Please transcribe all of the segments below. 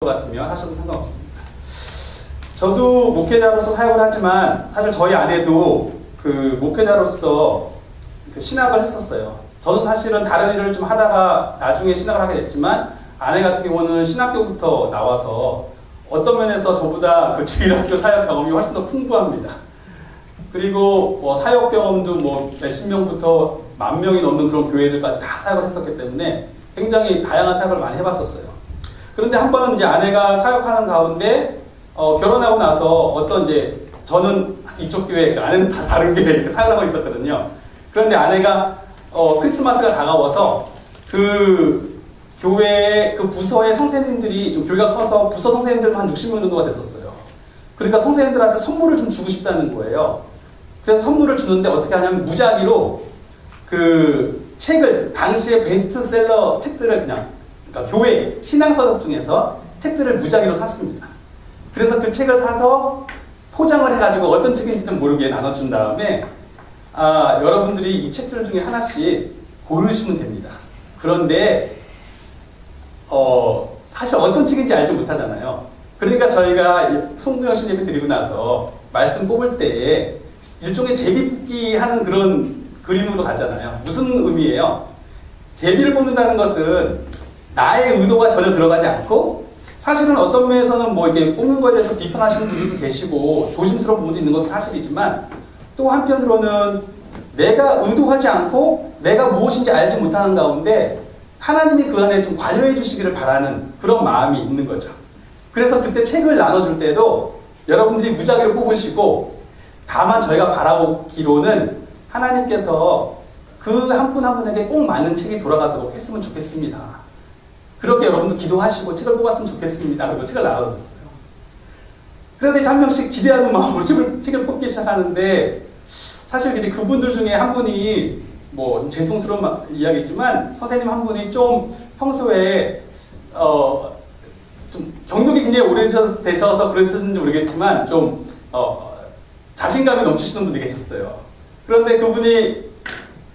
것 같으면 하셔도 상관없습니다. 저도 목회자로서 사역을 하지만 사실 저희 아내도 그 목회자로서 그 신학을 했었어요. 저는 사실은 다른 일을 좀 하다가 나중에 신학을 하게 됐지만 아내 같은 경우는 신학교부터 나와서 어떤 면에서 저보다 그 주일학교 사역 경험이 훨씬 더 풍부합니다. 그리고 뭐 사역 경험도 뭐 몇십 명부터 만 명이 넘는 그런 교회들까지 다 사역을 했었기 때문에 굉장히 다양한 사역을 많이 해봤었어요. 그런데 한 번은 이제 아내가 사역하는 가운데 결혼하고 나서 어떤 이제 저는 이쪽 교회, 아내는 다 다른 교회에 이렇게 사역을 하고 있었거든요. 그런데 아내가 크리스마스가 다가와서 그 교회 그 부서의 선생님들이 좀 교회가 커서 부서 선생님들만 한 60명 정도가 됐었어요. 그러니까 선생님들한테 선물을 좀 주고 싶다는 거예요. 그래서 선물을 주는데 어떻게 하냐면 무작위로 그 책을 당시의 베스트셀러 책들을 그냥 그러니까 교회 신앙서적 중에서 책들을 무작위로 샀습니다. 그래서 그 책을 사서 포장을 해가지고 어떤 책인지는 모르게 나눠준 다음에 여러분들이 이 책들 중에 하나씩 고르시면 됩니다. 그런데 사실 어떤 책인지 알지 못하잖아요. 그러니까 저희가 송구영신 예배 드리고 나서 말씀 뽑을 때에 일종의 제비뽑기 하는 그런 그림으로 가잖아요. 무슨 의미예요? 제비를 뽑는다는 것은 나의 의도가 전혀 들어가지 않고 사실은 어떤 면에서는 뭐 이렇게 뽑는 거에 대해서 비판하시는 분들도 계시고 조심스러운 부분도 있는 것은 사실이지만 또 한편으로는 내가 의도하지 않고 내가 무엇인지 알지 못하는 가운데 하나님이 그 안에 좀 관여해 주시기를 바라는 그런 마음이 있는 거죠. 그래서 그때 책을 나눠줄 때도 여러분들이 무작위로 뽑으시고 다만 저희가 바라기로는 하나님께서 그 한 분 한 분에게 꼭 맞는 책이 돌아가도록 했으면 좋겠습니다. 그렇게 여러분도 기도하시고 책을 뽑았으면 좋겠습니다. 그리고 책을 나눠줬어요. 그래서 이제 한 명씩 기대하는 마음으로 책을 뽑기 시작하는데 사실 이제 그분들 중에 한 분이 뭐 죄송스러운 이야기지만 선생님 한 분이 좀 평소에 좀 경력이 굉장히 오래되셔서 그랬는지 모르겠지만 좀 자신감이 넘치시는 분들이 계셨어요. 그런데 그분이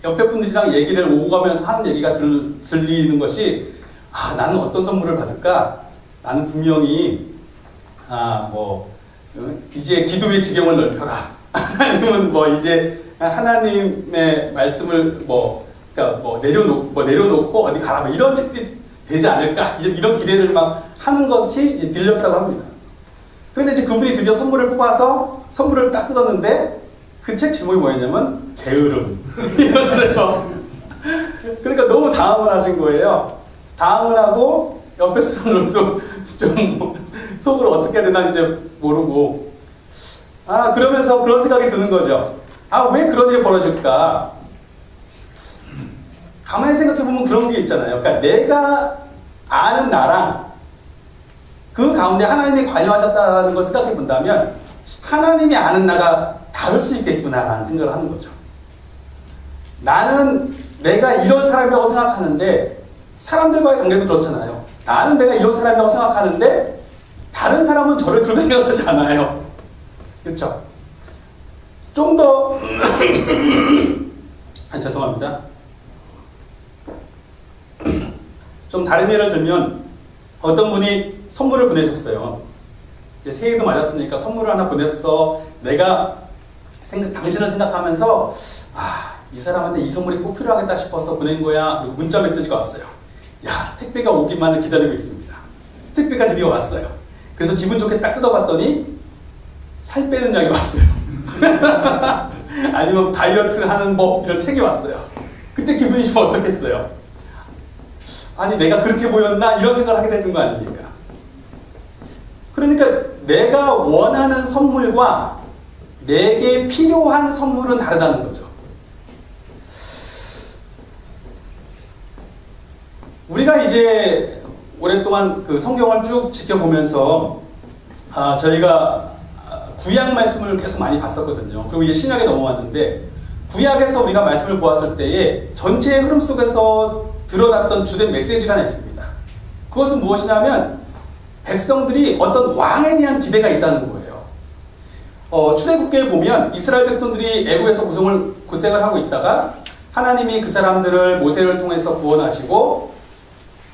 옆에 분들이랑 얘기를 오고 가면서 하는 얘기가 들리는 것이 나는 어떤 선물을 받을까? 나는 분명히 이제 기도의 지경을 넓혀라. 아니면 뭐 이제 하나님의 말씀을 내려놓고 어디 가라 이런 책들이 되지 않을까? 이제 이런 기대를 막 하는 것이 들렸다고 합니다. 그런데 이제 그분이 드디어 선물을 뽑아서 선물을 딱 뜯었는데 그 책 제목이 뭐였냐면 게으름이었어요. 그러니까 너무 당황을 하신 거예요. 당황을 하고 옆에 사람들도 좀 속으로 어떻게 해야 되나 이제 모르고 그러면서 그런 생각이 드는 거죠. 왜 그런 일이 벌어질까? 가만히 생각해보면 그런 게 있잖아요. 그러니까 내가 아는 나랑 그 가운데 하나님이 관여하셨다는 걸 생각해 본다면 하나님이 아는 나가 다를 수 있겠구나라는 생각을 하는 거죠. 나는 내가 이런 사람이라고 생각하는데 사람들과의 관계도 그렇잖아요. 나는 내가 이런 사람이라고 생각하는데 다른 사람은 저를 그렇게 생각하지 않아요. 그렇죠? 좀 더 죄송합니다. 좀 다른 예를 들면 어떤 분이 선물을 보내셨어요. 이제 새해도 맞았으니까 선물을 하나 보냈어. 내가 당신을 생각하면서 이 사람한테 이 선물이 꼭 필요하겠다 싶어서 보낸 거야. 그리고 문자 메시지가 왔어요. 야, 택배가 오기만을 기다리고 있습니다. 택배가 드디어 왔어요. 그래서 기분 좋게 딱 뜯어봤더니 살 빼는 약이 왔어요. 아니면 다이어트 하는 법 이런 책이 왔어요. 그때 기분이 좀 어떻겠어요? 아니 내가 그렇게 보였나? 이런 생각을 하게 되는 거 아닙니까? 그러니까 내가 원하는 선물과 내게 필요한 선물은 다르다는 거죠. 우리가 이제 오랫동안 그 성경을 쭉 지켜보면서 저희가 구약 말씀을 계속 많이 봤었거든요. 그리고 이제 신약에 넘어왔는데 구약에서 우리가 말씀을 보았을 때에 전체의 흐름 속에서 드러났던 주된 메시지가 하나 있습니다. 그것은 무엇이냐면 백성들이 어떤 왕에 대한 기대가 있다는 거예요. 출애굽기를 보면 이스라엘 백성들이 애굽에서 고생을 하고 있다가 하나님이 그 사람들을 모세를 통해서 구원하시고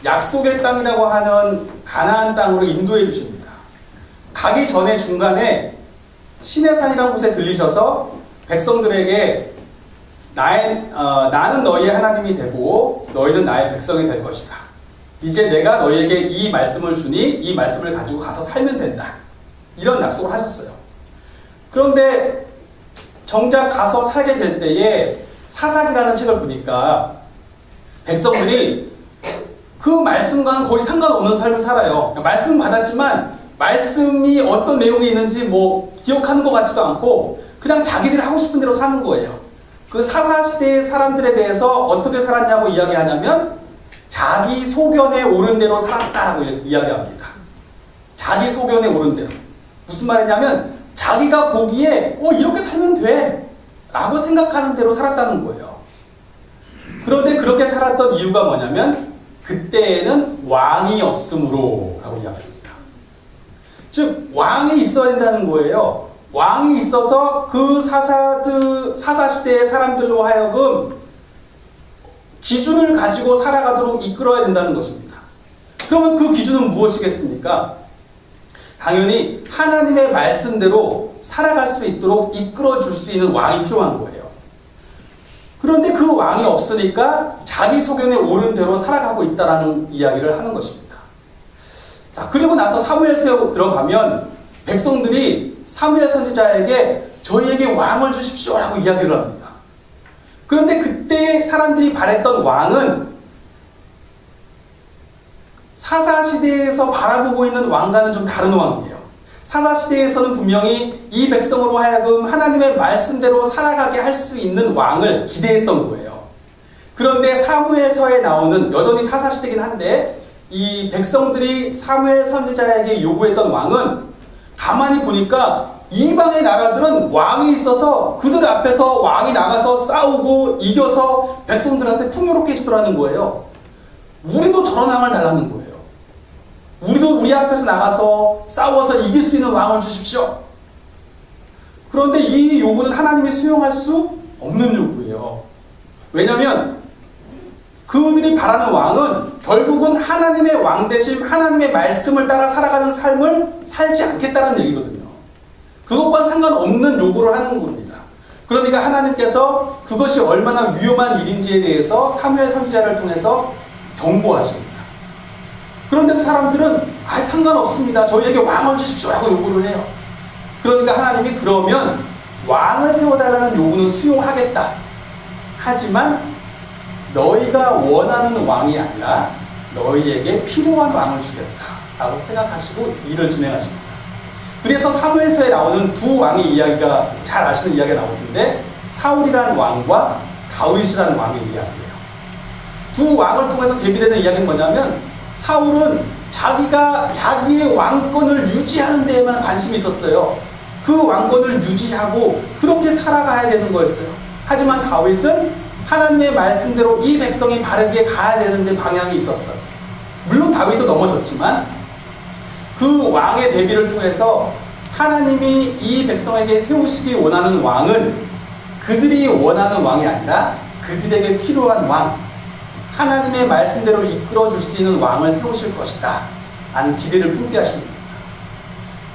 약속의 땅이라고 하는 가나안 땅으로 인도해 주십니다. 가기 전에 중간에 시내산이라는 곳에 들리셔서 백성들에게 나는 너희의 하나님이 되고 너희는 나의 백성이 될 것이다. 이제 내가 너희에게 이 말씀을 주니 이 말씀을 가지고 가서 살면 된다. 이런 약속을 하셨어요. 그런데 정작 가서 살게 될 때에 사사기라는 책을 보니까 백성들이 그 말씀과는 거의 상관없는 삶을 살아요. 말씀은 받았지만 말씀이 어떤 내용이 있는지 뭐 기억하는 것 같지도 않고 그냥 자기들이 하고 싶은 대로 사는 거예요. 그 사사시대의 사람들에 대해서 어떻게 살았냐고 이야기하냐면 자기 소견에 옳은 대로 살았다라고 이야기합니다. 자기 소견에 옳은 대로. 무슨 말이냐면 자기가 보기에 이렇게 살면 돼 라고 생각하는 대로 살았다는 거예요. 그런데 그렇게 살았던 이유가 뭐냐면 그때에는 왕이 없으므로 라고 이야기합니다. 즉 왕이 있어야 된다는 거예요. 왕이 있어서 그 사사시대의 사람들로 하여금 기준을 가지고 살아가도록 이끌어야 된다는 것입니다. 그러면 그 기준은 무엇이겠습니까? 당연히 하나님의 말씀대로 살아갈 수 있도록 이끌어줄 수 있는 왕이 필요한 거예요. 그런데 그 왕이 없으니까 자기 소견에 옳은 대로 살아가고 있다는 이야기를 하는 것입니다. 자, 그리고 나서 사무엘서에 들어가면 백성들이 사무엘 선지자에게 저희에게 왕을 주십시오 라고 이야기를 합니다. 그런데 그때 사람들이 바랬던 왕은 사사시대에서 바라보고 있는 왕과는 좀 다른 왕이에요. 사사시대에서는 분명히 이 백성으로 하여금 하나님의 말씀대로 살아가게 할 수 있는 왕을 기대했던 거예요. 그런데 사무엘서에 나오는, 여전히 사사시대긴 한데 이 백성들이 사무엘 선지자에게 요구했던 왕은 가만히 보니까 이방의 나라들은 왕이 있어서 그들 앞에서 왕이 나가서 싸우고 이겨서 백성들한테 풍요롭게 해주더라는 거예요. 우리도 저런 왕을 달라는 거예요. 우리도 우리 앞에서 나가서 싸워서 이길 수 있는 왕을 주십시오. 그런데 이 요구는 하나님이 수용할 수 없는 요구예요. 왜냐하면 그들이 바라는 왕은 결국은 하나님의 왕 대신 하나님의 말씀을 따라 살아가는 삶을 살지 않겠다는 얘기거든요. 그것과는 상관없는 요구를 하는 겁니다. 그러니까 하나님께서 그것이 얼마나 위험한 일인지에 대해서 사무엘 선지자를 통해서 경고하십니다. 그런데도 사람들은 상관없습니다. 저희에게 왕을 주십시오 라고 요구를 해요. 그러니까 하나님이 그러면 왕을 세워달라는 요구는 수용하겠다. 하지만 너희가 원하는 왕이 아니라 너희에게 필요한 왕을 주겠다 라고 생각하시고 일을 진행하십니다. 그래서 사무엘서에 나오는 두 왕의 이야기가 잘 아시는 이야기가 나오는데 사울이라는 왕과 다윗이라는 왕의 이야기예요. 두 왕을 통해서 대비되는 이야기는 뭐냐면 사울은 자기가 자기의 왕권을 유지하는 데에만 관심이 있었어요. 그 왕권을 유지하고 그렇게 살아가야 되는 거였어요. 하지만 다윗은 하나님의 말씀대로 이 백성이 바르게 가야 되는데 방향이 있었던, 물론 다윗도 넘어졌지만 그 왕의 대비를 통해서 하나님이 이 백성에게 세우시기 원하는 왕은 그들이 원하는 왕이 아니라 그들에게 필요한 왕, 하나님의 말씀대로 이끌어줄 수 있는 왕을 세우실 것이다 라는 기대를 품게 하시는 겁니다.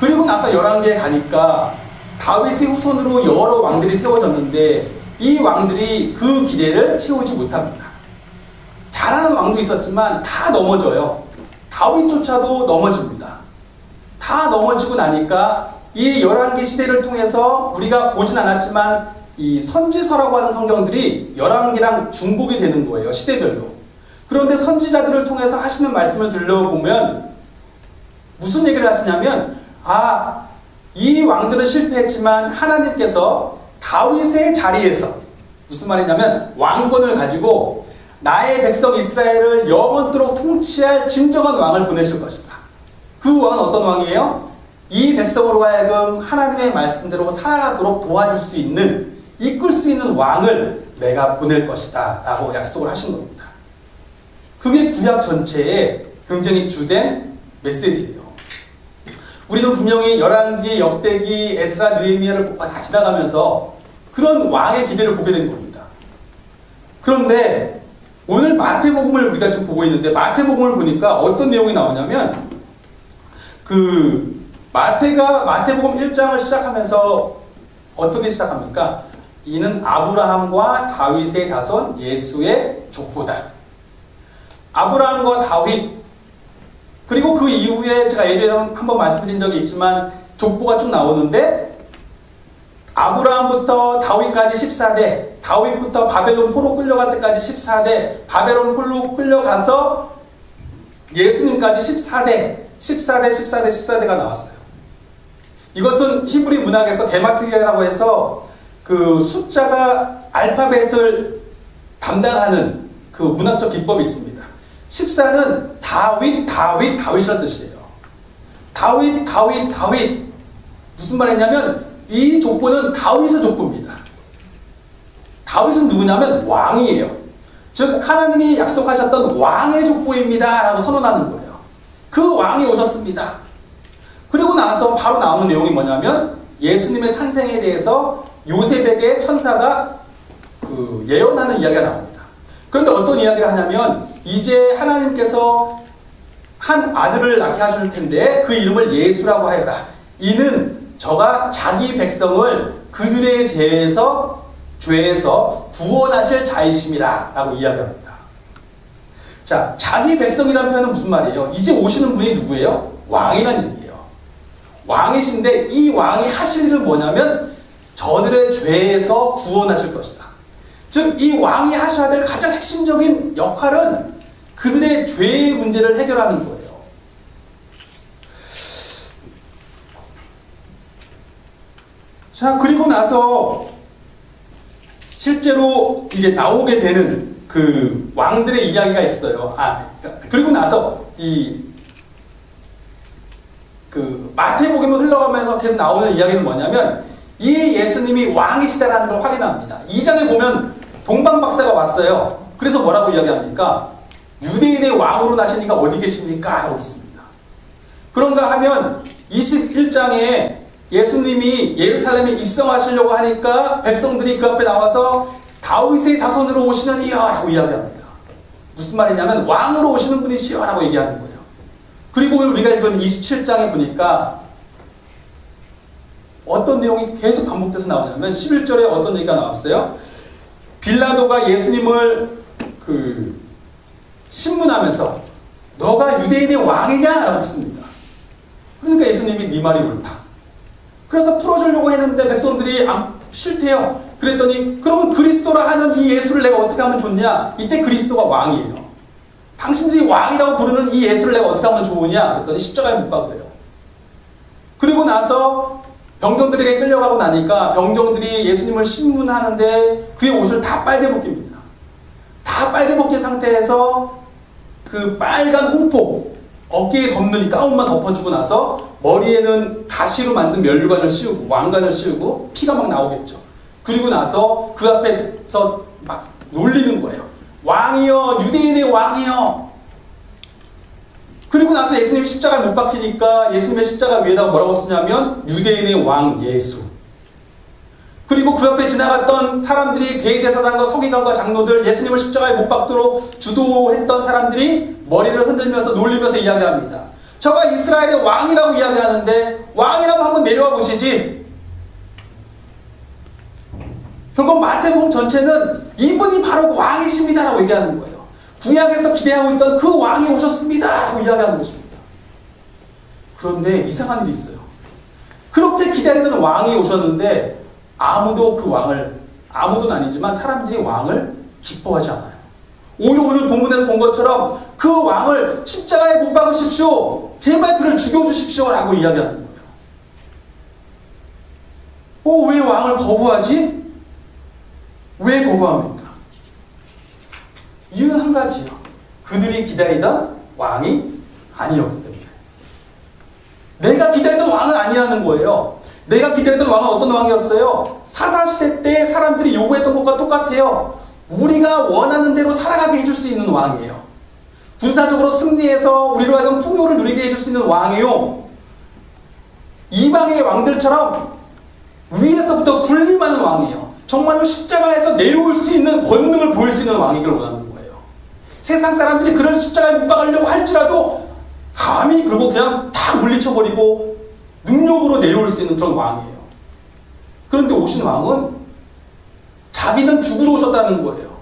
그리고 나서 열왕기에 가니까 다윗의 후손으로 여러 왕들이 세워졌는데 이 왕들이 그 기대를 채우지 못합니다. 잘하는 왕도 있었지만 다 넘어져요. 다윗조차도 넘어집니다. 다 넘어지고 나니까 이 열왕기 시대를 통해서 우리가 보진 않았지만 이 선지서라고 하는 성경들이 열왕기랑 중복이 되는 거예요. 시대별로. 그런데 선지자들을 통해서 하시는 말씀을 들려보면 무슨 얘기를 하시냐면 이 왕들은 실패했지만 하나님께서 다윗의 자리에서, 무슨 말이냐면 왕권을 가지고 나의 백성 이스라엘을 영원토록 통치할 진정한 왕을 보내실 것이다. 그 왕은 어떤 왕이에요? 이 백성으로 하여금 하나님의 말씀대로 살아가도록 도와줄 수 있는, 이끌 수 있는 왕을 내가 보낼 것이다 라고 약속을 하신 겁니다. 그게 구약 전체의 굉장히 주된 메시지예요. 우리는 분명히 열왕기, 역대기, 에스라, 느헤미야를 다 지나가면서 그런 왕의 기대를 보게 된 겁니다. 그런데 오늘 마태복음을 우리가 지금 보고 있는데 마태복음을 보니까 어떤 내용이 나오냐면 마태복음 1장을 시작하면서 어떻게 시작합니까? 이는 아브라함과 다윗의 자손 예수의 족보다. 아브라함과 다윗, 그리고 그 이후에 제가 예전에 한번 말씀드린 적이 있지만 족보가 쭉 나오는데 아브라함부터 다윗까지 14대, 다윗부터 바벨론 포로 끌려갈 때까지 14대, 바벨론 포로 끌려가서 예수님까지 14대가 나왔어요. 이것은 히브리 문학에서 게마트리아라고 해서 그 숫자가 알파벳을 담당하는 그 문학적 기법이 있습니다. 14는 다윗이라는 뜻이에요. 다윗. 무슨 말이냐면 이 족보는 다윗의 족보입니다. 다윗은 누구냐면 왕이에요. 즉 하나님이 약속하셨던 왕의 족보입니다 라고 선언하는 거예요. 그 왕이 오셨습니다. 그리고 나서 바로 나오는 내용이 뭐냐면 예수님의 탄생에 대해서 요셉에게 천사가 예언하는 이야기가 나옵니다. 그런데 어떤 이야기를 하냐면 이제 하나님께서 한 아들을 낳게 하실 텐데 그 이름을 예수라고 하여라. 이는 저가 자기 백성을 그들의 죄에서 구원하실 자이심이라 라고 이야기합니다. 자, 자기 백성이라는 표현은 무슨 말이에요? 이제 오시는 분이 누구예요? 왕이라는 얘기예요. 왕이신데 이 왕이 하실 일은 뭐냐면 저들의 죄에서 구원하실 것이다. 즉 이 왕이 하셔야 될 가장 핵심적인 역할은 그들의 죄의 문제를 해결하는 거예요. 자, 그리고 나서 실제로 이제 나오게 되는 그 왕들의 이야기가 있어요. 그리고 나서 마태복음을 흘러가면서 계속 나오는 이야기는 뭐냐면 이 예수님이 왕이시다라는 걸 확인합니다. 2장에 보면 동방박사가 왔어요. 그래서 뭐라고 이야기합니까? 유대인의 왕으로 나시니까 어디 계십니까? 라고 묻습니다. 그런가 하면 21장에 예수님이 예루살렘에 입성하시려고 하니까 백성들이 그 앞에 나와서 다윗의 자손으로 오시느니요 라고 이야기합니다. 무슨 말이냐면 왕으로 오시는 분이시요 라고 얘기하는 거예요. 그리고 오늘 우리가 읽은 27장에 보니까 어떤 내용이 계속 반복돼서 나오냐면 11절에 어떤 얘기가 나왔어요? 빌라도가 예수님을 신문하면서 너가 유대인의 왕이냐? 라고 묻습니다. 그러니까 예수님이 네 말이 옳다. 그래서 풀어주려고 했는데 백성들이 싫대요. 그랬더니 그러면 그리스도라 하는 이 예수를 내가 어떻게 하면 좋냐? 이때 그리스도가 왕이에요. 당신들이 왕이라고 부르는 이 예수를 내가 어떻게 하면 좋으냐? 그랬더니 십자가에 못 박으래요. 그리고 나서 병정들에게 끌려가고 나니까 병정들이 예수님을 신문하는데 그의 옷을 다 빨개 벗깁니다. 다 빨개 벗긴 상태에서 그 빨간 홍포 어깨에 덮는 이 가운만 덮어주고 나서 머리에는 가시로 만든 면류관을 씌우고 왕관을 씌우고 피가 막 나오겠죠. 그리고 나서 그 앞에서 막 놀리는 거예요. 왕이여, 유대인의 왕이여. 그리고 나서 예수님이 십자가에 못 박히니까 예수님의 십자가 위에다가 뭐라고 쓰냐면 유대인의 왕 예수. 그리고 그 앞에 지나갔던 사람들이 대제사장과 서기관과 장로들 예수님을 십자가에 못 박도록 주도했던 사람들이 머리를 흔들면서 놀리면서 이야기합니다. 저가 이스라엘의 왕이라고 이야기하는데 왕이라면 한번 내려와 보시지. 결국 마태복음 전체는 이분이 바로 왕이십니다라고 얘기하는 거예요. 구약에서 기대하고 있던 그 왕이 오셨습니다라고 이야기하는 것입니다. 그런데 이상한 일이 있어요. 그렇게 기다리던 왕이 오셨는데 아무도 그 왕을, 아무도는 아니지만 사람들이 왕을 기뻐하지 않아요. 오히려 오늘 본문에서 본 것처럼 그 왕을 십자가에 못 박으십시오. 제발 그를 죽여주십시오 라고 이야기하는 거예요. 왜 왕을 거부하지? 왜 거부합니까? 이유는 한 가지요. 그들이 기다리던 왕이 아니었기 때문에. 내가 기다리던 왕은 아니라는 거예요. 내가 기다리던 왕은 어떤 왕이었어요? 사사시대 때 사람들이 요구했던 것과 똑같아요. 우리가 원하는 대로 살아가게 해줄 수 있는 왕이에요. 군사적으로 승리해서 우리로 하여금 풍요를 누리게 해줄 수 있는 왕이요. 이방의 왕들처럼 위에서부터 군림하는 왕이에요. 정말로 십자가에서 내려올 수 있는 권능을 보일 수 있는 왕이길 원하는 거예요. 세상 사람들이 그를 십자가에 못 박으려고 할지라도 감히 그리고 그냥 다 물리쳐버리고 능력으로 내려올 수 있는 그런 왕이에요. 그런데 오신 왕은 자기는 죽으러 오셨다는 거예요.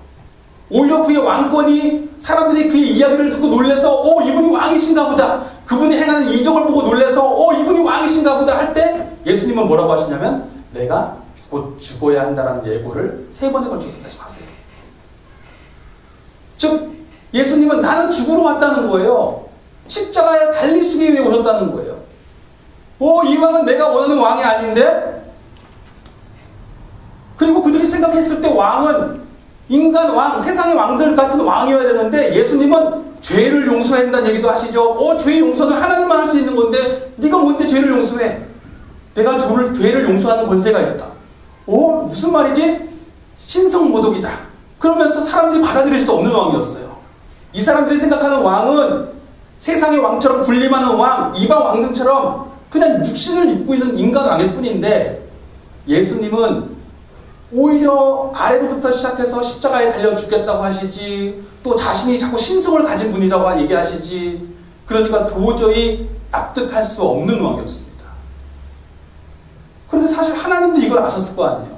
오히려 그의 왕권이 사람들이 그의 이야기를 듣고 놀래서 이분이 왕이신가 보다. 그분이 행하는 이적을 보고 놀래서 이분이 왕이신가 보다 할 때 예수님은 뭐라고 하시냐면 내가 곧 죽어야 한다는 예고를 3번에 걸쳐서 계속 하세요. 즉 예수님은 나는 죽으러 왔다는 거예요. 십자가에 달리시기 위해 오셨다는 거예요. 이 왕은 내가 원하는 왕이 아닌데? 그리고 그들이 생각했을 때 왕은 인간 왕, 세상의 왕들 같은 왕이어야 되는데 예수님은 죄를 용서한다는 얘기도 하시죠. 죄의 용서는 하나님만 할 수 있는 건데 네가 뭔데 죄를 용서해? 내가 죄를 용서하는 권세가 있다. 무슨 말이지? 신성모독이다. 그러면서 사람들이 받아들일 수 없는 왕이었어요. 이 사람들이 생각하는 왕은 세상의 왕처럼 군림하는 왕, 이방 왕들처럼 그냥 육신을 입고 있는 인간 왕일 뿐인데 예수님은 오히려 아래로부터 시작해서 십자가에 달려 죽겠다고 하시지, 또 자신이 자꾸 신성을 가진 분이라고 얘기하시지, 그러니까 도저히 납득할 수 없는 왕이었습니다. 그런데 사실 하나님도 이걸 아셨을 거 아니에요.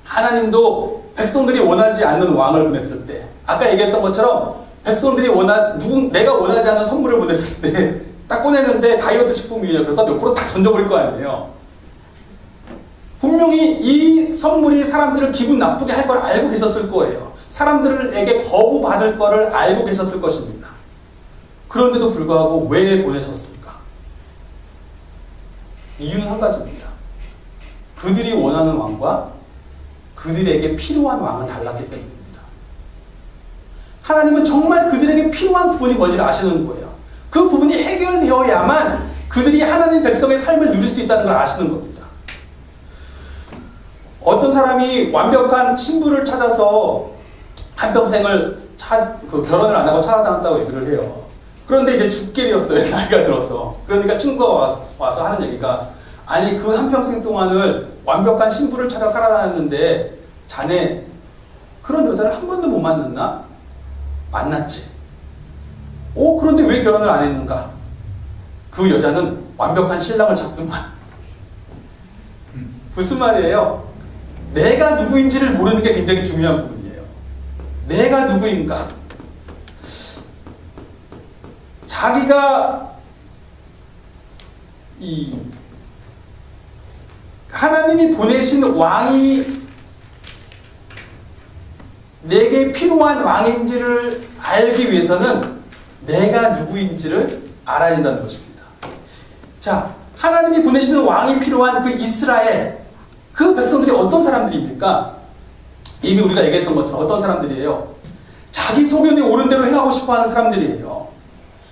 하나님도 백성들이 원하지 않는 왕을 보냈을 때, 아까 얘기했던 것처럼 백성들이 내가 원하지 않는 선물을 보냈을 때 딱 꺼내는데 다이어트 식품이에요. 그래서 몇 프로 딱 던져버릴 거 아니에요. 분명히 이 선물이 사람들을 기분 나쁘게 할 걸 알고 계셨을 거예요. 사람들에게 거부받을 거를 알고 계셨을 것입니다. 그런데도 불구하고 왜 보내셨습니까? 이유는 한 가지입니다. 그들이 원하는 왕과 그들에게 필요한 왕은 달랐기 때문입니다. 하나님은 정말 그들에게 필요한 부분이 뭔지를 아시는 거예요. 그 부분이 해결되어야만 그들이 하나님 백성의 삶을 누릴 수 있다는 걸 아시는 겁니다. 어떤 사람이 완벽한 신부를 찾아서 한평생을 결혼을 안 하고 찾아다녔다고 얘기를 해요. 그런데 이제 죽게 되었어요. 나이가 들어서. 그러니까 친구가 와서 하는 얘기가, 아니 그 한평생 동안을 완벽한 신부를 찾아 살아다녔는데 자네 그런 여자를 한 번도 못 만났나? 만났지. 그런데 왜 결혼을 안 했는가? 그 여자는 완벽한 신랑을 찾더만. 무슨 말이에요? 내가 누구인지를 모르는 게 굉장히 중요한 부분이에요. 내가 누구인가? 자기가 하나님이 보내신 왕이 내게 필요한 왕인지를 알기 위해서는 내가 누구인지를 알아야 된다는 것입니다. 자, 하나님이 보내시는 왕이 필요한 그 이스라엘, 그 백성들이 어떤 사람들입니까? 이미 우리가 얘기했던 것처럼 어떤 사람들이에요? 자기 소견에 옳은 대로 행하고 싶어하는 사람들이에요.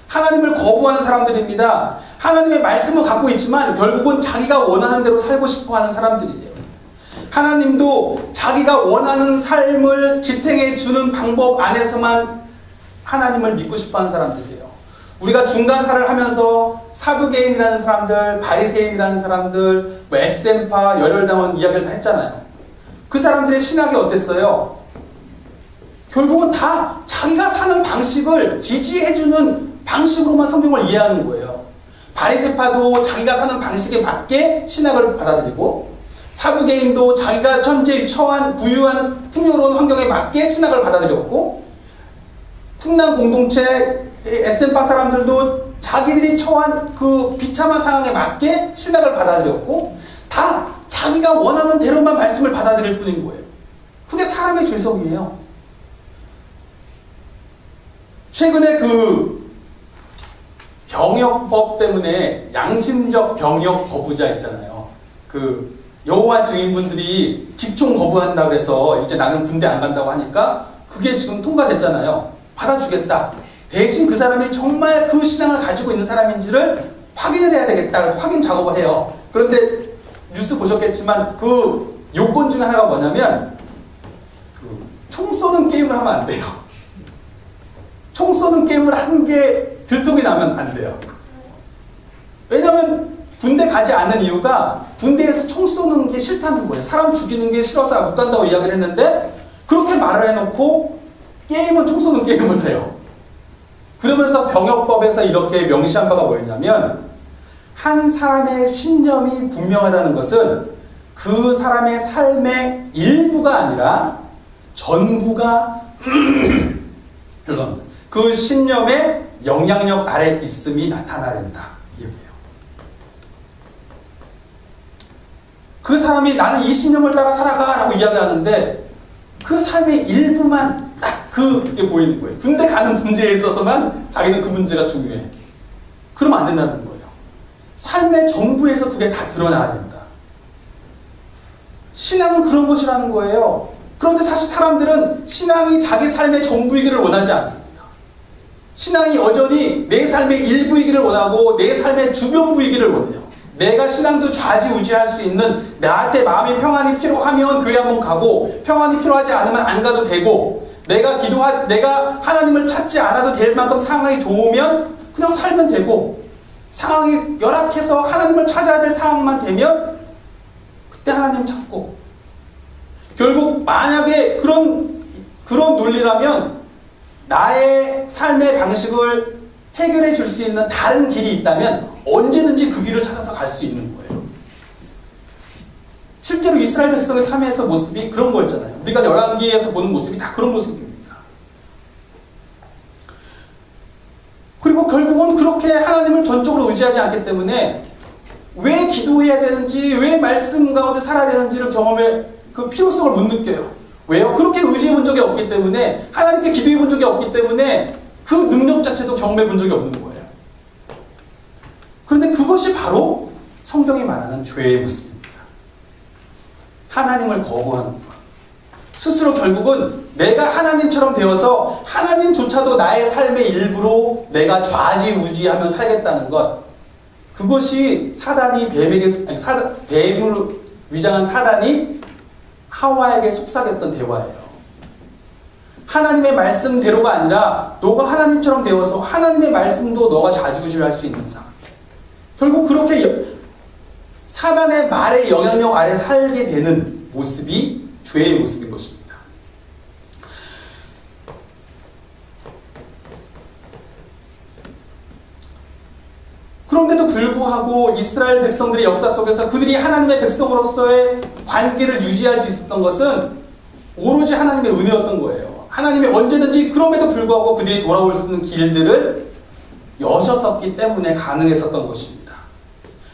하나님을 거부하는 사람들입니다. 하나님의 말씀은 갖고 있지만 결국은 자기가 원하는 대로 살고 싶어하는 사람들이에요. 하나님도 자기가 원하는 삶을 지탱해 주는 방법 안에서만 하나님을 믿고 싶어하는 사람들이에요. 우리가 중간사를 하면서 사두개인이라는 사람들, 바리새인이라는 사람들, 에센파, 열혈당원 이야기를 다 했잖아요. 그 사람들의 신학이 어땠어요? 결국은 다 자기가 사는 방식을 지지해주는 방식으로만 성경을 이해하는 거예요. 바리새파도 자기가 사는 방식에 맞게 신학을 받아들이고, 사두개인도 자기가 현재 처한 부유한 풍요로운 환경에 맞게 신학을 받아들였고, 풍랑 공동체 에센파 사람들도 자기들이 처한 그 비참한 상황에 맞게 신학을 받아들였고, 다 자기가 원하는 대로만 말씀을 받아들일 뿐인 거예요. 그게 사람의 죄성이에요. 최근에 그 병역법 때문에 양심적 병역 거부자 있잖아요. 그 여호와 증인분들이 직종 거부한다 그래서 이제 나는 군대 안 간다고 하니까 그게 지금 통과됐잖아요. 받아주겠다. 대신 그 사람이 정말 그 신앙을 가지고 있는 사람인지를 확인을 해야 되겠다. 그래서 확인 작업을 해요. 그런데 뉴스 보셨겠지만 그 요건 중에 하나가 뭐냐면 총 쏘는 게임을 하면 안 돼요. 총 쏘는 게임을 한 게 들통이 나면 안 돼요. 왜냐면 군대 가지 않는 이유가 군대에서 총 쏘는 게 싫다는 거예요. 사람 죽이는 게 싫어서 못 간다고 이야기를 했는데 그렇게 말을 해놓고 게임은 총 쏘는 게임을 해요. 그러면서 병역법에서 이렇게 명시한 바가 뭐였냐면, 한 사람의 신념이 분명하다는 것은 그 사람의 삶의 일부가 아니라 전부가 죄송합니다. 그 신념의 영향력 아래 있음이 나타나야 된다. 이 얘기예요. 그 사람이 나는 이 신념을 따라 살아가라고 이야기하는데 그 삶의 일부만 딱 그게 보이는 거예요. 군대 가는 문제에 있어서만 자기는 그 문제가 중요해. 그러면 안 된다는 거예요. 삶의 전부에서 그게 다 드러나야 된다. 신앙은 그런 것이라는 거예요. 그런데 사실 사람들은 신앙이 자기 삶의 전부이기를 원하지 않습니다. 신앙이 여전히 내 삶의 일부이기를 원하고 내 삶의 주변부이기를 원해요. 내가 신앙도 좌지우지할 수 있는, 나한테 마음의 평안이 필요하면 교회 한번 가고, 평안이 필요하지 않으면 안 가도 되고, 내가 하나님을 찾지 않아도 될 만큼 상황이 좋으면 그냥 살면 되고, 상황이 열악해서 하나님을 찾아야 될 상황만 되면 그때 하나님 찾고, 결국 만약에 그런 논리라면 나의 삶의 방식을 해결해 줄 수 있는 다른 길이 있다면 언제든지 그 길을 찾아서 갈 수 있는 거예요. 실제로 이스라엘 백성의 삶에서 모습이 그런 거였잖아요. 우리가 열왕기에서 보는 모습이 다 그런 모습입니다. 그리고 결국은 그렇게 하나님을 전적으로 의지하지 않기 때문에 왜 기도해야 되는지, 왜 말씀 가운데 살아야 되는지를 경험해 그 필요성을 못 느껴요. 왜요? 그렇게 의지해 본 적이 없기 때문에, 하나님께 기도해 본 적이 없기 때문에 그 능력 자체도 경험해 본 적이 없는 거예요. 그런데 그것이 바로 성경이 말하는 죄의 모습입니다. 하나님을 거부하는 것. 스스로 결국은 내가 하나님처럼 되어서 하나님조차도 나의 삶의 일부로 내가 좌지우지하며 살겠다는 것. 그것이 사단이 뱀으로 위장한 사단이 하와에게 속삭였던 대화예요. 하나님의 말씀대로가 아니라 너가 하나님처럼 되어서 하나님의 말씀도 너가 좌지우지할 수 있는 상황. 결국 그렇게 사단의 말의 영향력 아래 살게 되는 모습이 죄의 모습인 것입니다. 그런데도 불구하고 이스라엘 백성들의 역사 속에서 그들이 하나님의 백성으로서의 관계를 유지할 수 있었던 것은 오로지 하나님의 은혜였던 거예요. 하나님이 언제든지, 그럼에도 불구하고 그들이 돌아올 수 있는 길들을 여셨었기 때문에 가능했었던 것입니다.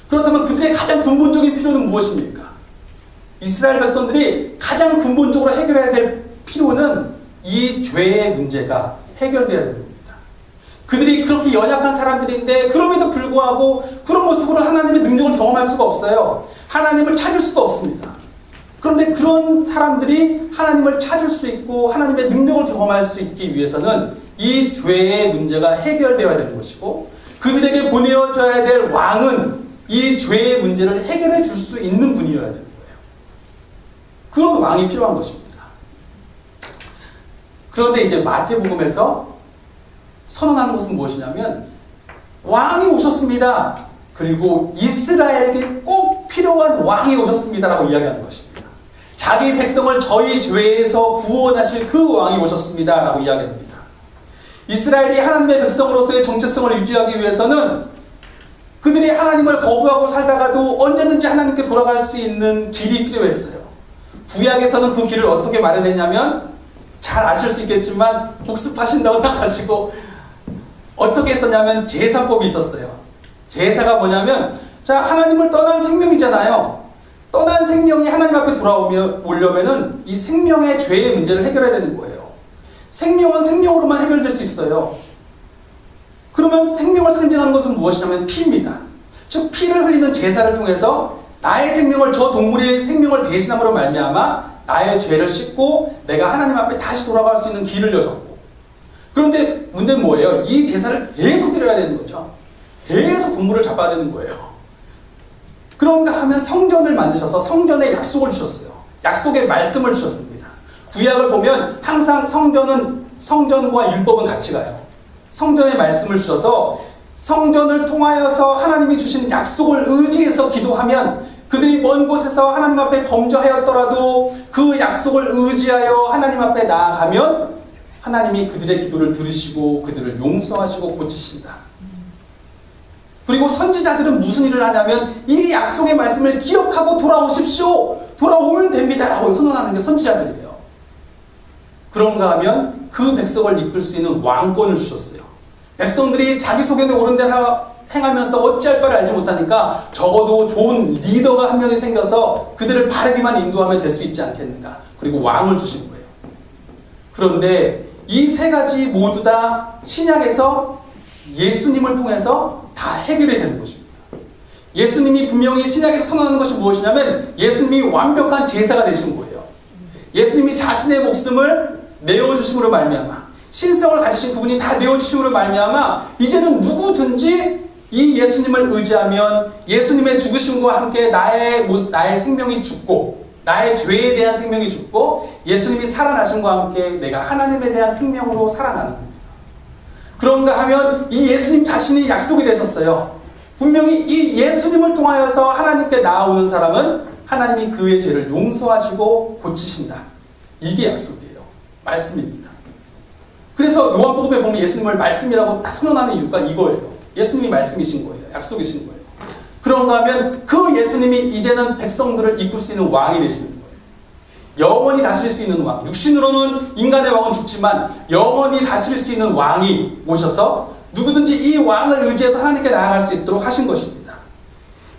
그렇다면 그들의 가장 근본적인 필요는 무엇입니까? 이스라엘 백성들이 가장 근본적으로 해결해야 될 필요는 이 죄의 문제가 해결되어야 됩니다. 그들이 그렇게 연약한 사람들인데 그럼에도 불구하고 그런 모습으로 하나님의 능력을 경험할 수가 없어요. 하나님을 찾을 수도 없습니다. 그런데 그런 사람들이 하나님을 찾을 수 있고 하나님의 능력을 경험할 수 있기 위해서는 이 죄의 문제가 해결되어야 되는 것이고, 그들에게 보내어져야 될 왕은 이 죄의 문제를 해결해 줄 수 있는 분이어야 되는 거예요. 그런 왕이 필요한 것입니다. 그런데 이제 마태복음에서 선언하는 것은 무엇이냐면, 왕이 오셨습니다. 그리고 이스라엘에게 꼭 필요한 왕이 오셨습니다라고 이야기하는 것입니다. 자기 백성을 저희 죄에서 구원하실 그 왕이 오셨습니다 라고 이야기합니다. 이스라엘이 하나님의 백성으로서의 정체성을 유지하기 위해서는 그들이 하나님을 거부하고 살다가도 언제든지 하나님께 돌아갈 수 있는 길이 필요했어요. 구약에서는 그 길을 어떻게 마련했냐면, 잘 아실 수 있겠지만 복습하신다고 생각하시고, 어떻게 했었냐면 제사법이 있었어요. 제사가 뭐냐면, 자, 하나님을 떠난 생명이잖아요. 떠난 생명이 하나님 앞에 돌아오려면은 이 생명의 죄의 문제를 해결해야 되는 거예요. 생명은 생명으로만 해결될 수 있어요. 그러면 생명을 상징하는 것은 무엇이냐면 피입니다. 즉 피를 흘리는 제사를 통해서 나의 생명을, 저 동물의 생명을 대신함으로 말미암아 나의 죄를 씻고 내가 하나님 앞에 다시 돌아갈 수 있는 길을 여셨고, 그런데 문제는 뭐예요? 이 제사를 계속 드려야 되는 거죠. 계속 동물을 잡아야 되는 거예요. 그런가 하면 성전을 만드셔서 성전에 약속을 주셨어요. 약속의 말씀을 주셨습니다. 구약을 보면 항상 성전과 율법은 같이 가요. 성전의 말씀을 주셔서 성전을 통하여서 하나님이 주신 약속을 의지해서 기도하면, 그들이 먼 곳에서 하나님 앞에 범죄하였더라도 그 약속을 의지하여 하나님 앞에 나아가면 하나님이 그들의 기도를 들으시고 그들을 용서하시고 고치신다. 그리고 선지자들은 무슨 일을 하냐면 이 약속의 말씀을 기억하고 돌아오십시오. 돌아오면 됩니다. 라고 선언하는 게 선지자들이에요. 그런가 하면 그 백성을 이끌 수 있는 왕권을 주셨어요. 백성들이 자기 속에는 옳은 대로 행하면서 어찌할 바를 알지 못하니까 적어도 좋은 리더가 한 명이 생겨서 그들을 바르게만 인도하면 될 수 있지 않겠는가. 그리고 왕을 주신 거예요. 그런데 이 세 가지 모두 다 신약에서 예수님을 통해서 다 해결이 되는 것입니다. 예수님이 분명히 신약에서 선언하는 것이 무엇이냐면 예수님이 완벽한 제사가 되신 거예요. 예수님이 자신의 목숨을 내어주심으로 말미암아 신성을 가지신 그분이 다 내어주심으로 말미암아 이제는 누구든지 이 예수님을 의지하면 예수님의 죽으심과 함께 나의 생명이 죽고 나의 죄에 대한 생명이 죽고 예수님이 살아나심과 함께 내가 하나님에 대한 생명으로 살아나는 겁니다. 그런가 하면 이 예수님 자신이 약속이 되셨어요. 분명히 이 예수님을 통하여서 하나님께 나아오는 사람은 하나님이 그의 죄를 용서하시고 고치신다. 이게 약속이에요. 말씀입니다. 그래서 요한복음에 보면 예수님을 말씀이라고 딱 선언하는 이유가 이거예요. 예수님이 말씀이신 거예요. 약속이신 거예요. 그런가 하면 그 예수님이 이제는 백성들을 이끌 수 있는 왕이 되시는 거예요. 영원히 다스릴 수 있는 왕. 육신으로는 인간의 왕은 죽지만 영원히 다스릴 수 있는 왕이 오셔서 누구든지 이 왕을 의지해서 하나님께 나아갈 수 있도록 하신 것입니다.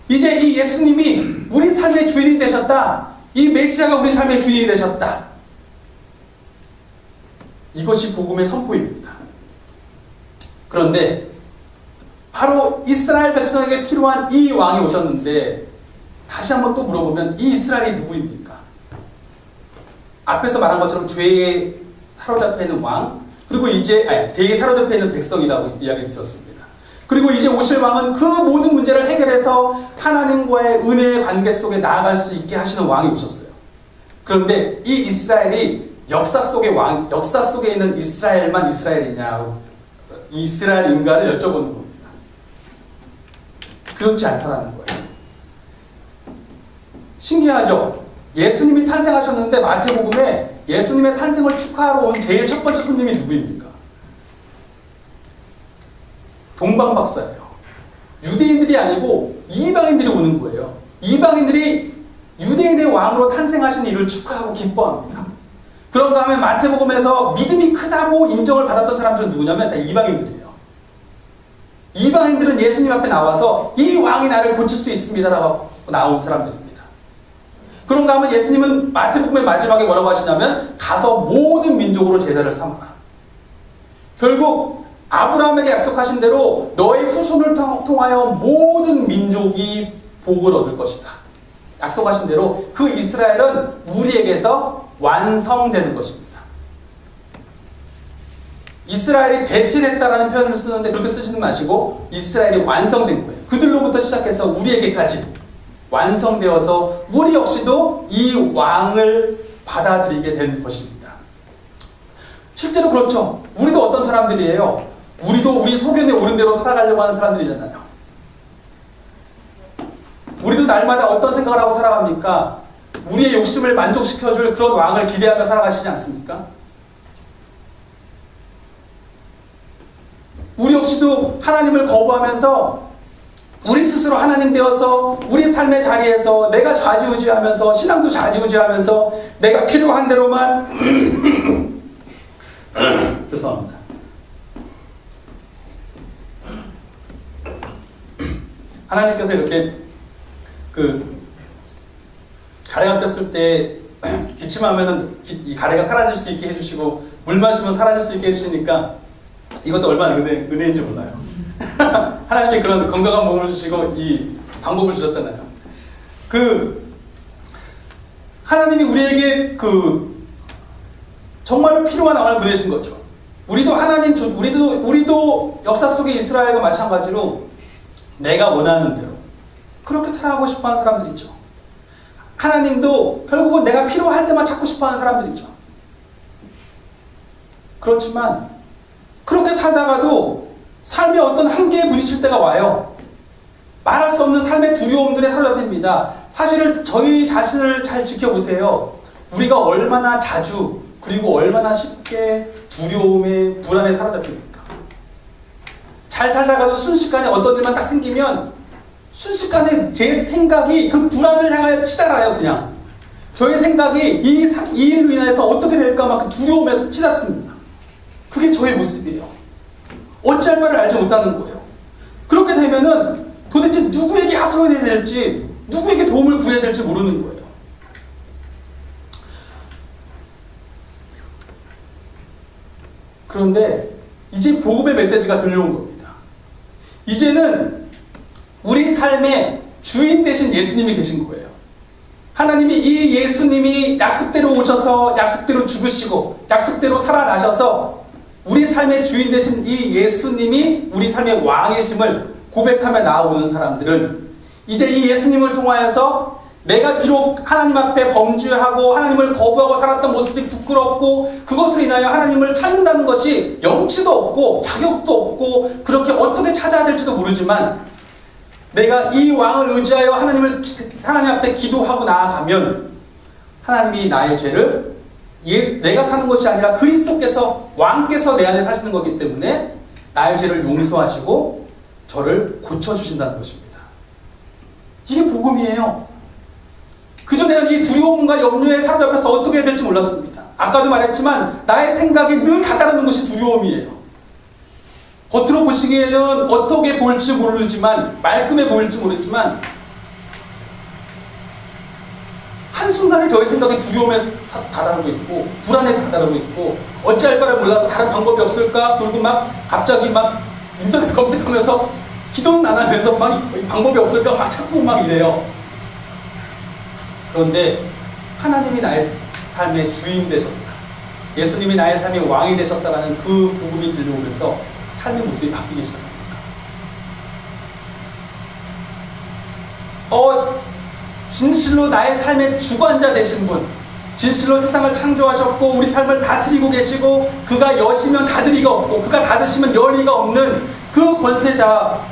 이제 이 예수님이 우리 삶의 주인이 되셨다. 이 메시아가 우리 삶의 주인이 되셨다. 이것이 복음의 선포입니다. 그런데 바로 이스라엘 백성에게 필요한 이 왕이 오셨는데 다시 한번 또 물어보면 이 이스라엘이 누구입니까? 앞에서 말한 것처럼 죄에 사로잡혀 있는 왕, 그리고 이제 죄에 사로잡혀 있는 백성이라고 이야기를 들었습니다. 그리고 이제 오실 왕은 그 모든 문제를 해결해서 하나님과의 은혜의 관계 속에 나아갈 수 있게 하시는 왕이 오셨어요. 그런데 이 이스라엘이 역사 속에 있는 이스라엘만 이스라엘이냐, 이스라엘인가를 여쭤보는 겁니다. 그렇지 않다는 거예요. 신기하죠? 예수님이 탄생하셨는데 마태복음에 예수님의 탄생을 축하하러 온 제일 첫 번째 손님이 누구입니까? 동방박사예요. 유대인들이 아니고 이방인들이 오는 거예요. 이방인들이 유대인의 왕으로 탄생하신 일을 축하하고 기뻐합니다. 그런가 하면 마태복음에서 믿음이 크다고 인정을 받았던 사람들은 누구냐면 다 이방인들이에요. 이방인들은 예수님 앞에 나와서 이 왕이 나를 고칠 수 있습니다라고 나온 사람들입니다. 그런가 하면 예수님은 마태복음의 마지막에 뭐라고 하시냐면 가서 모든 민족으로 제자를 삼아라. 결국 아브라함에게 약속하신 대로 너의 후손을 통하여 모든 민족이 복을 얻을 것이다. 약속하신 대로 그 이스라엘은 우리에게서 완성되는 것입니다. 이스라엘이 대체됐다라는 표현을 쓰는데 그렇게 쓰시는 마시고 이스라엘이 완성된 거예요. 그들로부터 시작해서 우리에게까지 완성되어서 우리 역시도 이 왕을 받아들이게 된 것입니다. 실제로 그렇죠. 우리도 어떤 사람들이에요? 우리도 우리 소견에 오른 대로 살아가려고 하는 사람들이잖아요. 우리도 날마다 어떤 생각을 하고 살아갑니까? 우리의 욕심을 만족시켜줄 그런 왕을 기대하며 살아가시지 않습니까? 우리 역시도 하나님을 거부하면서 우리 스스로 하나님 되어서 우리 삶의 자리에서 내가 좌지우지하면서 신앙도 좌지우지하면서 내가 필요한 대로만 죄송합니다. 하나님께서 이렇게 가래가 꼈을 때 기침하면은 이 가래가 사라질 수 있게 해주시고 물 마시면 사라질 수 있게 해주시니까 이것도 얼마나 은혜인지 몰라요. 하나님이 그런 건강한 몸을 주시고 이 방법을 주셨잖아요. 하나님이 우리에게 정말로 필요한 왕을 보내신 거죠. 우리도 역사 속의 이스라엘과 마찬가지로 내가 원하는 대로 그렇게 살아가고 싶어하는 사람들이죠. 하나님도 결국은 내가 필요할 때만 찾고 싶어하는 사람들이죠. 그렇지만 그렇게 살다가도 삶의 어떤 한계에 부딪힐 때가 와요. 말할 수 없는 삶의 두려움들에 사로잡힙니다. 사실은 저희 자신을 잘 지켜보세요. 우리가 얼마나 자주 그리고 얼마나 쉽게 두려움에 불안에 사로잡힙니까? 잘 살다가도 순식간에 어떤 일만 딱 생기면 순식간에 제 생각이 그 불안을 향하여 치달아요. 그냥 저의 생각이 이 일로 인해서 어떻게 될까 막 그 두려움에서 치닫습니다. 그게 저의 모습이에요. 어찌할 바를 알지 못하는 거예요. 그렇게 되면은 도대체 누구에게 하소연해야 될지, 누구에게 도움을 구해야 될지 모르는 거예요. 그런데 이제 복음의 메시지가 들려온 겁니다. 이제는 우리 삶의 주인 되신 예수님이 계신 거예요. 하나님이 이 예수님이 약속대로 오셔서 약속대로 죽으시고 약속대로 살아나셔서 우리 삶의 주인 되신 이 예수님이 우리 삶의 왕이심을 고백하며 나아오는 사람들은 이제 이 예수님을 통하여서 내가 비록 하나님 앞에 범죄하고 하나님을 거부하고 살았던 모습이 부끄럽고 그것으로 인하여 하나님을 찾는다는 것이 영치도 없고 자격도 없고 그렇게 어떻게 찾아야 될지도 모르지만 내가 이 왕을 의지하여 하나님 앞에 기도하고 나아가면 하나님이 나의 죄를 내가 사는 것이 아니라 그리스도께서 왕께서 내 안에 사시는 거기 때문에 나의 죄를 용서하시고 저를 고쳐주신다는 것입니다. 이게 복음이에요. 그전에는 이 두려움과 염려에 사로잡혀서 어떻게 해야 될지 몰랐습니다. 아까도 말했지만 나의 생각이 늘 다따르는 것이 두려움이에요. 겉으로 보시기에는 어떻게 보일지 모르지만 말끔해 보일지 모르지만 한순간에 저의 생각이 두려움에 다다르고 있고 불안에 다다르고 있고 어찌할 바를 몰라서 다른 방법이 없을까? 그리고 막 갑자기 막 인터넷 검색하면서 기도는 안 하면서 막 방법이 없을까? 막 찾고 막 이래요. 그런데 하나님이 나의 삶의 주인 되셨다. 예수님이 나의 삶의 왕이 되셨다라는 그 복음이 들려오면서 삶의 모습이 바뀌기 시작합니다. 진실로 나의 삶의 주관자 되신 분, 진실로 세상을 창조하셨고 우리 삶을 다스리고 계시고 그가 여시면 닫을 리가 없고 그가 닫으시면 열 리가 없는 그 권세자가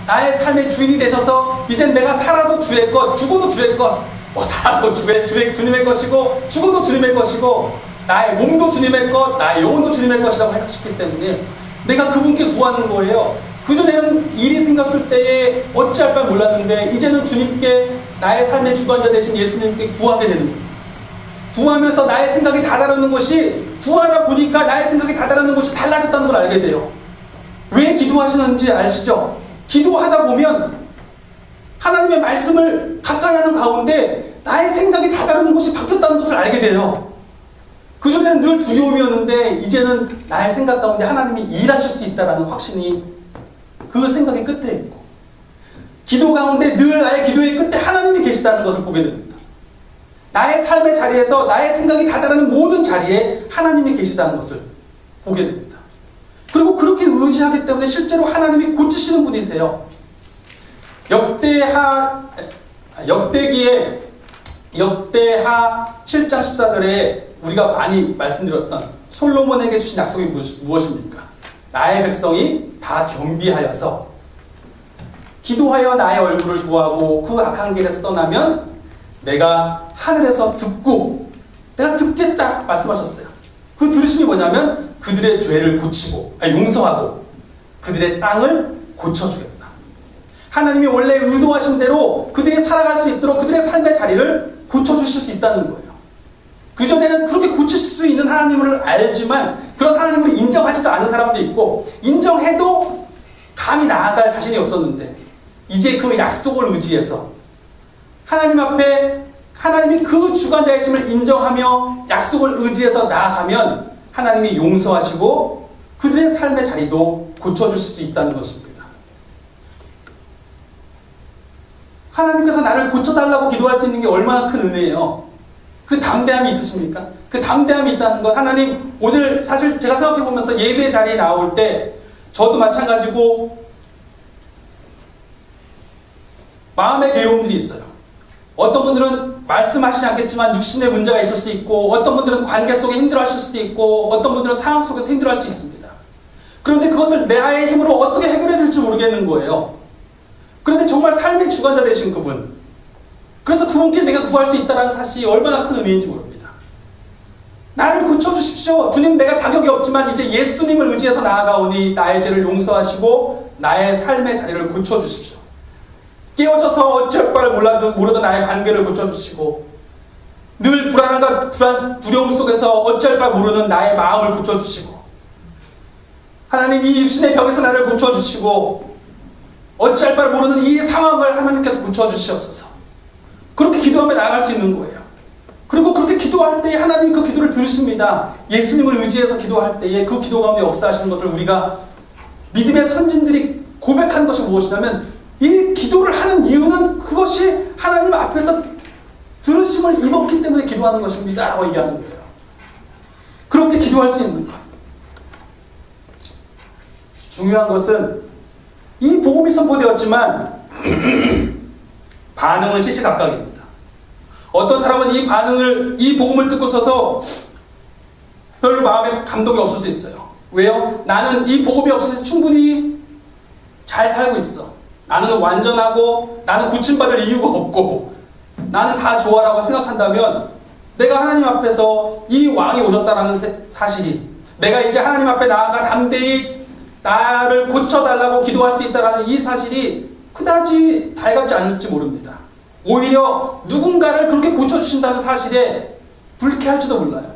나의 삶의 주인이 되셔서 이젠 내가 살아도 주의 것, 죽어도 주의 것, 살아도 주님의 것이고 죽어도 주님의 것이고 나의 몸도 주님의 것, 나의 영혼도 주님의 것이라고 하셨기 때문에 내가 그분께 구하는 거예요. 그전에는 일이 생겼을 때에 어찌할 바 몰랐는데 이제는 주님께 나의 삶의 주관자 되신 예수님께 구하게 되는 거예요. 구하면서 나의 생각이 다다르는 것이 구하다 보니까 나의 생각이 다다르는 것이 달라졌다는 걸 알게 돼요. 왜 기도하시는지 아시죠? 기도하다 보면 하나님의 말씀을 가까이 하는 가운데 나의 생각이 다다르는 것이 바뀌었다는 것을 알게 돼요. 그전에는 늘 두려움이었는데 이제는 나의 생각 가운데 하나님이 일하실 수 있다는 확신이 그 생각의 끝에 있고 기도 가운데 늘 나의 기도의 끝에 하나님이 계시다는 것을 보게 됩니다. 나의 삶의 자리에서 나의 생각이 다다르는 모든 자리에 하나님이 계시다는 것을 보게 됩니다. 그리고 그렇게 의지하기 때문에 실제로 하나님이 고치시는 분이세요. 역대하 7장 14절에 우리가 많이 말씀드렸던 솔로몬에게 주신 약속이 무엇입니까? 나의 백성이 다 겸비하여서 기도하여 나의 얼굴을 구하고 그 악한 길에서 떠나면 내가 하늘에서 듣고 내가 듣겠다 말씀하셨어요. 그 들으심이 뭐냐면 그들의 죄를 고치고 용서하고 그들의 땅을 고쳐주겠다. 하나님이 원래 의도하신 대로 그들이 살아갈 수 있도록 그들의 삶의 자리를 고쳐주실 수 있다는 거예요. 그전에는 그렇게 고치실 수 있는 하나님을 알지만 그런 하나님을 인정하지도 않은 사람도 있고 인정해도 감히 나아갈 자신이 없었는데 이제 그 약속을 의지해서 하나님 앞에 하나님이 그 주관자이심을 인정하며 약속을 의지해서 나아가면 하나님이 용서하시고 그들의 삶의 자리도 고쳐주실 수 있다는 것입니다. 하나님께서 나를 고쳐달라고 기도할 수 있는 게 얼마나 큰 은혜예요. 그 담대함이 있으십니까? 그 담대함이 있다는 것. 하나님 오늘 사실 제가 생각해보면서 예배 자리에 나올 때 저도 마찬가지고 마음의 괴로움들이 있어요. 어떤 분들은 말씀하시지 않겠지만 육신의 문제가 있을 수 있고 어떤 분들은 관계 속에 힘들어하실 수도 있고 어떤 분들은 상황 속에서 힘들어할 수 있습니다. 그런데 그것을 나의 힘으로 어떻게 해결해야 될지 모르겠는 거예요. 그런데 정말 삶의 주관자 되신 그분, 그래서 그분께 내가 구할 수 있다는 사실이 얼마나 큰 은혜인지 모릅니다. 나를 고쳐주실 고쳐주십시오. 주님, 내가 자격이 없지만 이제 예수님을 의지해서 나아가오니 나의 죄를 용서하시고 나의 삶의 자리를 고쳐주십시오. 깨어져서 어쩔 바를 모르던 나의 관계를 고쳐주시고 늘 불안함과 두려움 속에서 어쩔 바 모르는 나의 마음을 고쳐주시고 하나님, 이 육신의 벽에서 나를 고쳐주시고 어쩔 바를 모르는 이 상황을 하나님께서 고쳐주시옵소서. 그렇게 기도하며 나아갈 수 있는 거예요. 그리고 그렇게 기도할 때에 하나님이 그 기도를 들으십니다. 예수님을 의지해서 기도할 때에 그 기도 가운데 역사하시는 것을 우리가 믿음의 선진들이 고백한 것이 무엇이냐면 이 기도를 하는 이유는 그것이 하나님 앞에서 들으심을 입었기 때문에 기도하는 것입니다 라고 얘기하는 거예요. 그렇게 기도할 수 있는 것. 중요한 것은 이 복음이 선포되었지만 반응은 시시각각입니다. 어떤 사람은 이 복음을 듣고서도 별로 마음에 감동이 없을 수 있어요. 왜요? 나는 이 복음이 없어서 충분히 잘 살고 있어. 나는 완전하고 나는 고침받을 이유가 없고 나는 다 좋아라고 생각한다면 내가 하나님 앞에서 이 왕이 오셨다라는 사실이, 내가 이제 하나님 앞에 나아가 담대히 나를 고쳐달라고 기도할 수 있다는 이 사실이 그다지 달갑지 않을지 모릅니다. 오히려 누군가를 그렇게 고쳐주신다는 사실에 불쾌할지도 몰라요.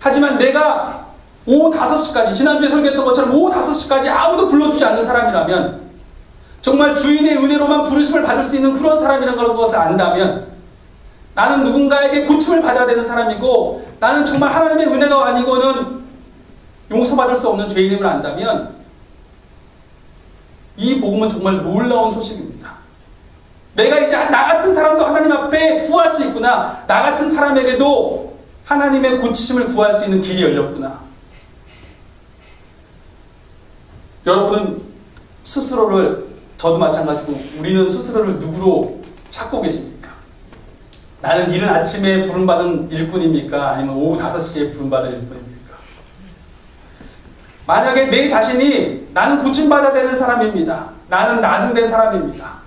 하지만 내가 오후 5시까지, 지난주에 설교했던 것처럼 오후 5시까지 아무도 불러주지 않는 사람이라면, 정말 주인의 은혜로만 부르심을 받을 수 있는 그런 사람이라는 것을 안다면, 나는 누군가에게 고침을 받아야 되는 사람이고 나는 정말 하나님의 은혜가 아니고는 용서받을 수 없는 죄인임을 안다면 이 복음은 정말 놀라운 소식입니다. 내가 이제 나 같은 사람도 하나님 앞에 구할 수 있구나. 나 같은 사람에게도 하나님의 고치심을 구할 수 있는 길이 열렸구나. 여러분은 스스로를, 저도 마찬가지고 우리는 스스로를 누구로 찾고 계십니까? 나는 이른 아침에 부름받은 일꾼입니까? 아니면 오후 5시에 부름받은 일꾼입니까? 만약에 내 자신이 나는 고침받아야 되는 사람입니다. 나는 나중된 사람입니다.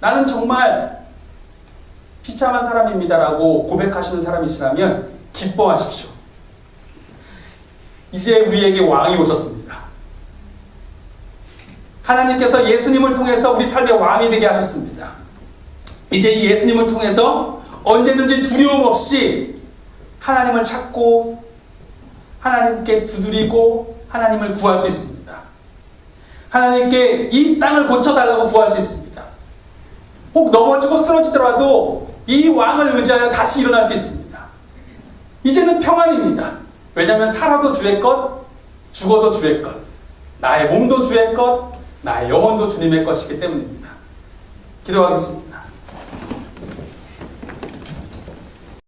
나는 정말 비참한 사람입니다라고 고백하시는 사람이시라면 기뻐하십시오. 이제 우리에게 왕이 오셨습니다. 하나님께서 예수님을 통해서 우리 삶의 왕이 되게 하셨습니다. 이제 이 예수님을 통해서 언제든지 두려움 없이 하나님을 찾고 하나님께 두드리고 하나님을 구할 수 있습니다. 하나님께 이 땅을 고쳐달라고 구할 수 있습니다. 혹 넘어지고 쓰러지더라도 이 왕을 의지하여 다시 일어날 수 있습니다. 이제는 평안입니다. 왜냐하면 살아도 주의 것, 죽어도 주의 것, 나의 몸도 주의 것, 나의 영혼도 주님의 것이기 때문입니다. 기도하겠습니다.